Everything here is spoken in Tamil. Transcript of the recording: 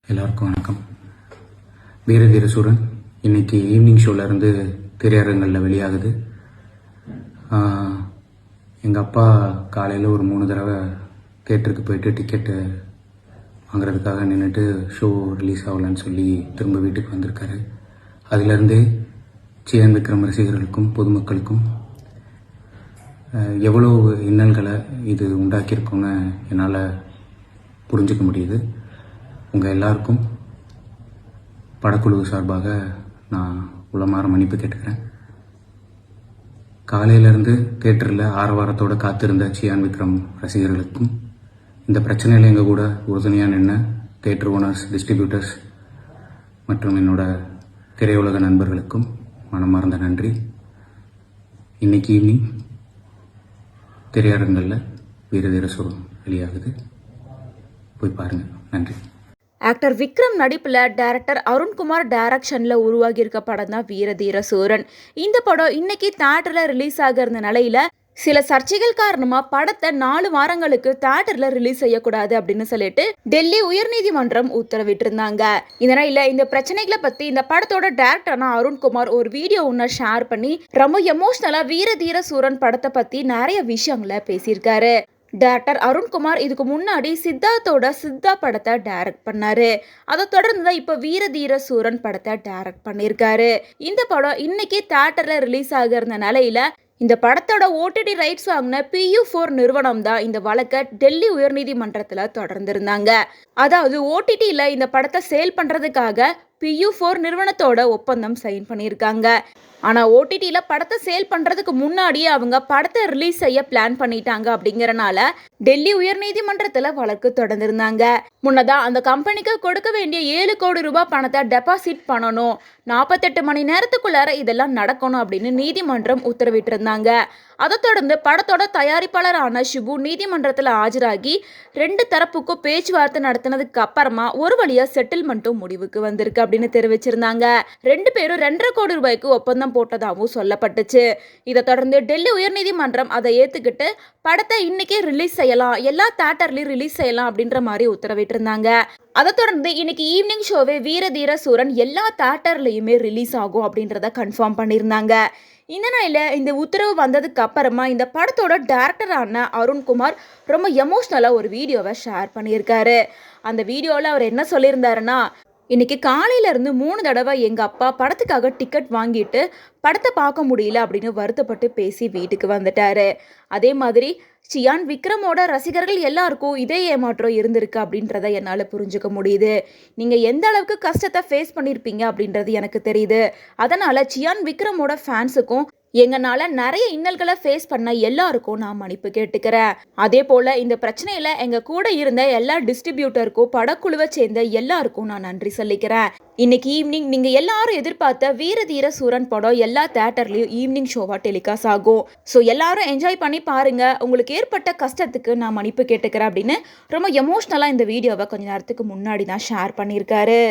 எல்லாருக்கும் வணக்கம். வீரதீர சூரன் இன்னைக்கு ஈவினிங் ஷோலேருந்து திரையரங்களில் வெளியாகுது. எங்கள் அப்பா காலையில் ஒரு 3 தடவை தேட்டருக்கு போயிட்டு டிக்கெட்டு வாங்குறதுக்காக நின்றுட்டு ஷோ ரிலீஸ் ஆகலன்னு சொல்லி திரும்ப வீட்டுக்கு வந்திருக்காரு. அதிலிருந்தே சியான் விக்ரம் ரசிகர்களுக்கும் பொதுமக்களுக்கும் எவ்வளோ இன்னல்களை இது உண்டாக்கியிருக்குன்னு என்னால் புரிஞ்சுக்க முடியுது. உங்கள் எல்லாருக்கும் படக்குழு சார்பாக நான் உளமாற மன்னிப்பு கேட்டுக்கிறேன். காலையிலேருந்து தேட்டரில் ஆரவாரத்தோடு காத்திருந்த சியான் விக்ரம் ரசிகர்களுக்கும் இந்த பிரச்சனையில் எங்கள் கூட உறுதுணையாக நின்ன தேட்டர் ஓனர்ஸ், டிஸ்ட்ரிபியூட்டர்ஸ் மற்றும் என்னோட திரையுலக நண்பர்களுக்கும் மனமார்ந்த நன்றி. இன்னைக்கு ஈவினிங் திரையரங்களில் வீரதீர சூரன் வெளியாகுது, போய் பாருங்கள். நன்றி. ஆக்டர் விக்ரம் நடிப்பில் டைரக்டர் அருண்குமார் டைரக்ஷனில் உருவாகி இருக்க படம் தான் வீரதீர சூரன். இந்த படம் இன்னைக்கு தியேட்டரில் ரிலீஸ் ஆகிற நிலையில் சில சர்ச்சைகள் காரணமாக படத்தை 4 வாரங்களுக்கு தியேட்டரில் ரிலீஸ் செய்யக்கூடாது அப்படின்னு சொல்லிட்டு டெல்லி உயர்நீதிமன்றம் உத்தரவிட்டிருந்தாங்க. இதனால இந்த பிரச்சனைகளை பற்றி இந்த படத்தோட டைரக்டரான அருண்குமார் ஒரு வீடியோ ஒன்று ஷேர் பண்ணி ரொம்ப எமோஷ்னலாக வீரதீர சூரன் படத்தை பற்றி நிறைய விஷயங்களை பேசியிருக்காரு. டைரக்டர் அருண்குமார் இதுக்கு முன்னாடி சித்தார்த்தோட சித்தா படத்தை டைரக்ட் பண்ணாரு. அதை தொடர்ந்து தான் இப்போ வீரதீர சூரன் படத்தை டைரக்ட் பண்ணியிருக்காரு. இந்த படம் இன்னைக்கு தியேட்டர்ல ரிலீஸ் ஆகிற நிலையில இந்த படத்தோட OTT ரைட்ஸ் வாங்கின PU4 நிறுவனம் தான் இந்த வழக்கை டெல்லி உயர்நீதிமன்றத்தில் தொடர்ந்திருந்தாங்க. அதாவது OTTல இந்த படத்தை சேல் பண்றதுக்காக PU4 நிறுவனத்தோட ஒப்பந்தம் சைன் பண்ணியிருக்காங்க. ஆனால் OTTல படத்தை சேல் பண்ணுறதுக்கு முன்னாடியே அவங்க படத்தை ரிலீஸ் செய்ய பிளான் பண்ணிட்டாங்க. அப்படிங்கிறனால டெல்லி உயர்நீதிமன்றத்தில் வழக்கு தொடர்ந்திருந்தாங்க. முன்னதாக அந்த கம்பெனிக்கு கொடுக்க வேண்டிய 7 கோடி ரூபாய் பணத்தை டெபாசிட் பண்ணணும், 48 மணி நேரத்துக்குள்ளார இதெல்லாம் நடக்கணும் அப்படின்னு நீதிமன்றம் உத்தரவிட்டிருந்தாங்க. அதை தொடர்ந்து படத்தோட தயாரிப்பாளரான ஷிபு நீதிமன்றத்தில் ஆஜராகி 2 தரப்புக்கும் பேச்சுவார்த்தை நடத்தினதுக்கு அப்புறமா ஒரு வழியாக செட்டில்மெண்ட்டும் முடிவுக்கு வந்திருக்கு அப்படின்னு தெரிவிச்சிருந்தாங்க. 2 பேரும் 2.5 கோடி ரூபாய்க்கு ஒப்பந்தம் போட்டதாகவும் சொல்லப்பட்டுச்சு. இதை தொடர்ந்து டெல்லி உயர்நீதிமன்றம் அதை ஏற்றுக்கிட்டு படத்தை இன்னைக்கே ரிலீஸ் செய்யலாம், எல்லா தியேட்டர்லையும் ரிலீஸ் செய்யலாம் அப்படின்ற மாதிரி உத்தரவிட்டிருந்தாங்க. அதை தொடர்ந்து இன்னைக்கு ஈவினிங் ஷோவே வீரதீர சூரன் எல்லா தியேட்டர்லையுமே ரிலீஸ் ஆகும் அப்படின்றத கன்ஃபார்ம் பண்ணியிருந்தாங்க. இந்த நிலையில் இந்த உத்தரவு வந்ததுக்கு அப்புறமா இந்த படத்தோட டைரக்டரான அருண்குமார் ரொம்ப எமோஷ்னலாக ஒரு வீடியோவை ஷேர் பண்ணியிருக்காரு. அந்த வீடியோவில் அவர் என்ன சொல்லியிருந்தாருன்னா, இன்னைக்கு காலையிலேருந்து 3 தடவை எங்கள் அப்பா படத்துக்காக டிக்கெட் வாங்கிட்டு படத்தை பார்க்க முடியல அப்படின்னு வருத்தப்பட்டு பேசி வீட்டுக்கு வந்துட்டாரு. அதே மாதிரி சியான் விக்ரமோட ரசிகர்கள் எல்லாருக்கும் இதே ஏமாற்றம் இருந்திருக்கு அப்படின்றத என்னால் புரிஞ்சுக்க முடியுது. நீங்கள் எந்த அளவுக்கு கஷ்டத்தை ஃபேஸ் பண்ணியிருப்பீங்க அப்படின்றது எனக்கு தெரியுது. அதனால் சியான் விக்ரமோட ஃபேன்ஸுக்கும் எங்களால் நிறைய இன்னல்களை ஃபேஸ் பண்ண எல்லாருக்கும் நான் மன்னிப்பு கேட்டுக்கிறேன். அதே போல் இந்த பிரச்சனையில் எங்கள் கூட இருந்த எல்லா டிஸ்ட்ரிபியூட்டருக்கும் படக்குழுவை சேர்ந்த எல்லாருக்கும் நான் நன்றி சொல்லிக்கிறேன். இன்னைக்கு ஈவினிங் நீங்கள் எல்லாரும் எதிர்பார்த்த வீரதீர சூரன் படம் எல்லா தியேட்டர்லையும் ஈவினிங் ஷோவாக டெலிகாஸ்ட் ஆகும். ஸோ எல்லாரும் என்ஜாய் பண்ணி பாருங்கள். உங்களுக்கு ஏற்பட்ட கஷ்டத்துக்கு நான் மன்னிப்பு கேட்டுக்கிறேன் அப்படின்னு ரொம்ப எமோஷ்னலாக இந்த வீடியோவை கொஞ்ச நேரத்துக்கு முன்னாடி தான் ஷேர் பண்ணியிருக்காரு.